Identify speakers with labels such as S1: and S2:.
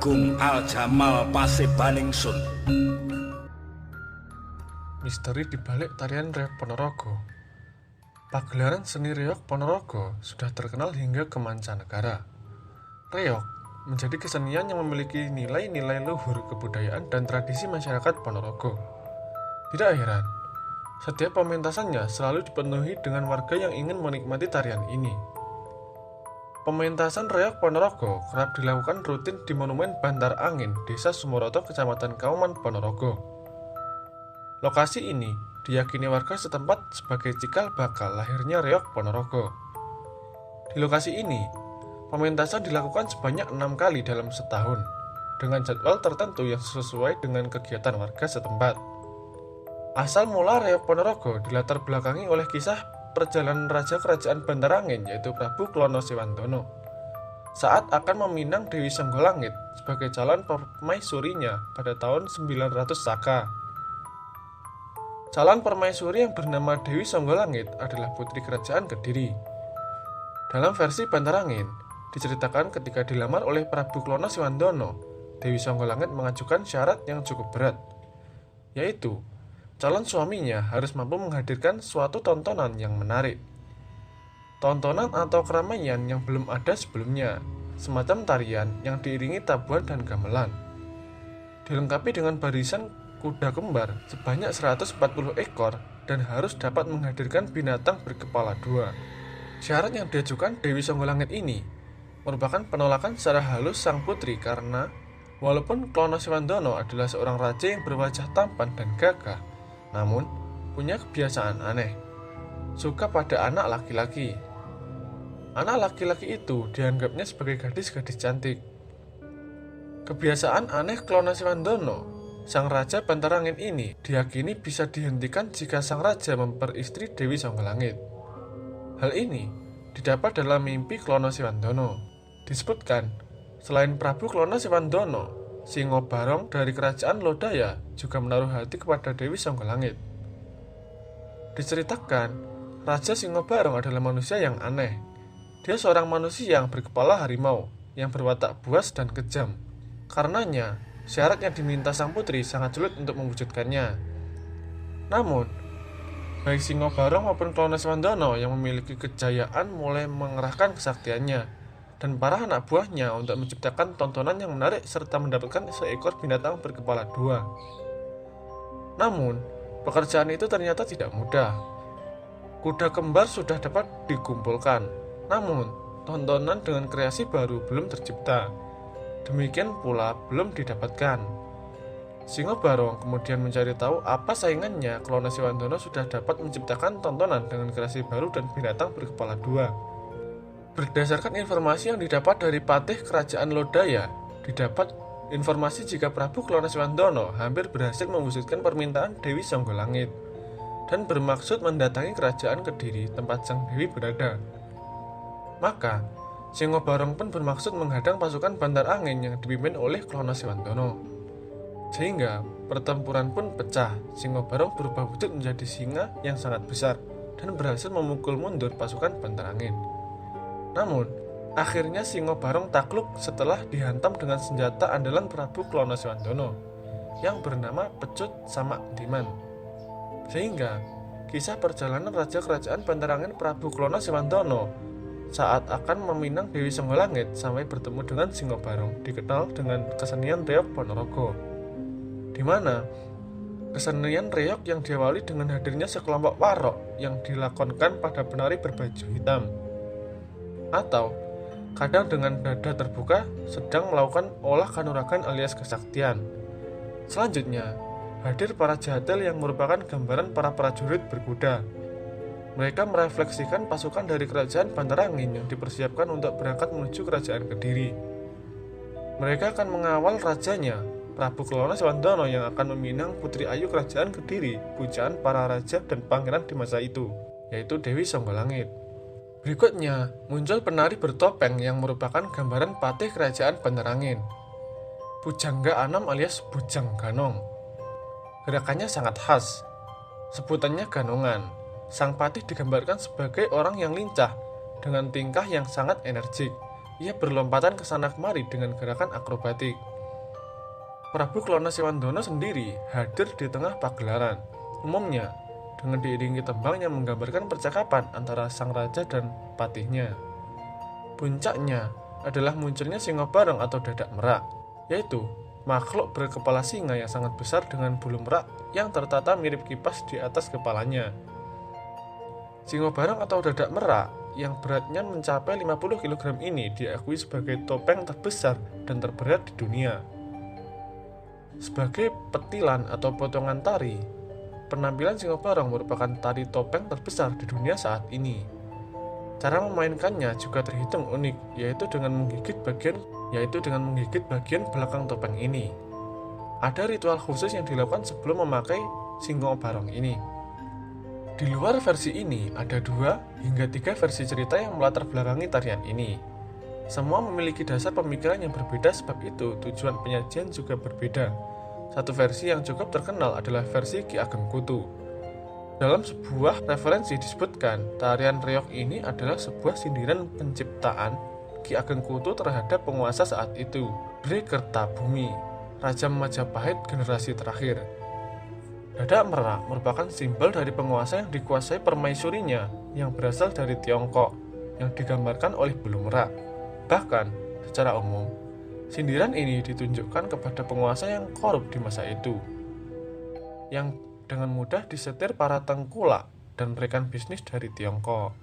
S1: Agung Al-Jamal Pasebaningsun.
S2: Misteri dibalik tarian reog Ponorogo. Pagelaran seni reog Ponorogo sudah terkenal hingga ke mancanegara. Reog menjadi kesenian yang memiliki nilai-nilai luhur kebudayaan dan tradisi masyarakat Ponorogo. Tidak heran, setiap pementasannya selalu dipenuhi dengan warga yang ingin menikmati tarian ini. Pementasan reog Ponorogo kerap dilakukan rutin di Monumen Bantar Angin, Desa Sumoroto, Kecamatan Kauman, Ponorogo. Lokasi ini diyakini warga setempat sebagai cikal bakal lahirnya reog Ponorogo. Di lokasi ini, pementasan dilakukan sebanyak 6 kali dalam setahun, dengan jadwal tertentu yang sesuai dengan kegiatan warga setempat. Asal mula reog Ponorogo dilatar belakangi oleh kisah perjalanan Raja Kerajaan Bantar Angin, yaitu Prabu Klono Sewangdono, saat akan meminang Dewi Songgolangit sebagai calon permaisurinya pada tahun 900 Saka. Calon permaisuri yang bernama Dewi Songgolangit adalah putri kerajaan Kediri. Dalam versi Bantar Angin, diceritakan ketika dilamar oleh Prabu Klono Sewangdono, Dewi Songgolangit mengajukan syarat yang cukup berat, yaitu calon suaminya harus mampu menghadirkan suatu tontonan yang menarik. Tontonan atau keramaian yang belum ada sebelumnya, semacam tarian yang diiringi tabuhan dan gamelan. Dilengkapi dengan barisan kuda kembar sebanyak 140 ekor dan harus dapat menghadirkan binatang berkepala dua. Syarat yang diajukan Dewi Songgolangit ini merupakan penolakan secara halus sang putri karena walaupun Klono Sewangdono adalah seorang raja yang berwajah tampan dan gagah, namun punya kebiasaan aneh, suka pada anak laki-laki. Anak laki-laki itu dianggapnya sebagai gadis-gadis cantik. Kebiasaan aneh Klono Sewangdono, sang raja Bantar Angin ini, diyakini bisa dihentikan jika sang raja memperistri Dewi Songgolangit. Hal ini didapat dalam mimpi Klono Sewangdono. Disebutkan, selain Prabu Klono Sewangdono, Singobarong dari kerajaan Lodaya juga menaruh hati kepada Dewi Songgolangit. Diceritakan, Raja Singobarong adalah manusia yang aneh. Dia seorang manusia yang berkepala harimau, yang berwatak buas dan kejam. Karenanya, syarat yang diminta sang putri sangat sulit untuk mewujudkannya. Namun, baik Singobarong maupun Klono Sewangdono yang memiliki kejayaan mulai mengerahkan kesaktiannya dan para anak buahnya untuk menciptakan tontonan yang menarik serta mendapatkan seekor binatang berkepala dua. Namun, pekerjaan itu ternyata tidak mudah. Kuda kembar sudah dapat dikumpulkan, namun tontonan dengan kreasi baru belum tercipta. Demikian pula belum didapatkan. Singobarong kemudian mencari tahu apa saingannya. Klono Sewangdono sudah dapat menciptakan tontonan dengan kreasi baru dan binatang berkepala dua. Berdasarkan informasi yang didapat dari patih kerajaan Lodaya, didapat informasi jika Prabu Klono Sewangdono hampir berhasil mewujudkan permintaan Dewi Songgolangit dan bermaksud mendatangi kerajaan Kediri tempat sang dewi berada. Maka, Singobarong pun bermaksud menghadang pasukan Bantar Angin yang dipimpin oleh Klono Sewangdono. Sehingga pertempuran pun pecah. Singobarong berubah wujud menjadi singa yang sangat besar dan berhasil memukul mundur pasukan Bantar Angin. Namun, akhirnya Singobarong takluk setelah dihantam dengan senjata andalan Prabu Klono Sewangdono yang bernama Pecut Samak Diman. Sehingga, kisah perjalanan Raja Kerajaan Bantar Angin Prabu Klono Sewangdono saat akan meminang Dewi Songgolangit sampai bertemu dengan Singobarong dikenal dengan kesenian reog Ponorogo, di mana kesenian reog yang diawali dengan hadirnya sekelompok warok yang dilakonkan pada penari berbaju hitam, atau kadang dengan dada terbuka sedang melakukan olah kanuragan alias kesaktian. Selanjutnya, hadir para jahatel yang merupakan gambaran para prajurit berkuda. Mereka merefleksikan pasukan dari kerajaan Bantar Angin yang dipersiapkan untuk berangkat menuju kerajaan Kediri. Mereka akan mengawal rajanya, Prabu Klono Sewangdono, yang akan meminang putri ayu kerajaan Kediri, pujaan para raja dan pangeran di masa itu, yaitu Dewi Songgolangit. Berikutnya, muncul penari bertopeng yang merupakan gambaran patih kerajaan Bantar Angin, Pujangga Anom alias Bujang Ganong. Gerakannya sangat khas, sebutannya ganongan. Sang patih digambarkan sebagai orang yang lincah, dengan tingkah yang sangat energik. Ia berlompatan ke sana kemari dengan gerakan akrobatik. Prabu Klono sendiri hadir di tengah pagelaran. Umumnya, dengan diiringi tembang yang menggambarkan percakapan antara sang raja dan patihnya. Puncaknya adalah munculnya Singo Barong atau Dadak Merak, yaitu makhluk berkepala singa yang sangat besar dengan bulu merak yang tertata mirip kipas di atas kepalanya. Singo Barong atau Dadak Merak yang beratnya mencapai 50 kg ini diakui sebagai topeng terbesar dan terberat di dunia. Sebagai petilan atau potongan tari, penampilan Singo Barong merupakan tari topeng terbesar di dunia saat ini. Cara memainkannya juga terhitung unik, yaitu dengan menggigit bagian belakang topeng ini. Ada ritual khusus yang dilakukan sebelum memakai Singo Barong ini. Di luar versi ini, ada 2 hingga 3 versi cerita yang melatar belakangi tarian ini. Semua memiliki dasar pemikiran yang berbeda, sebab itu tujuan penyajian juga berbeda. Satu versi yang cukup terkenal adalah versi Ki Ageng Kutu. Dalam sebuah referensi disebutkan, tarian reog ini adalah sebuah sindiran penciptaan Ki Ageng Kutu terhadap penguasa saat itu, Bre Kertabumi, Raja Majapahit generasi terakhir. Dadak Merak merupakan simbol dari penguasa yang dikuasai permaisurinya yang berasal dari Tiongkok, yang digambarkan oleh bulu merak. Bahkan, secara umum, sindiran ini ditunjukkan kepada penguasa yang korup di masa itu, yang dengan mudah disetir para tengkulak dan rekan bisnis dari Tiongkok.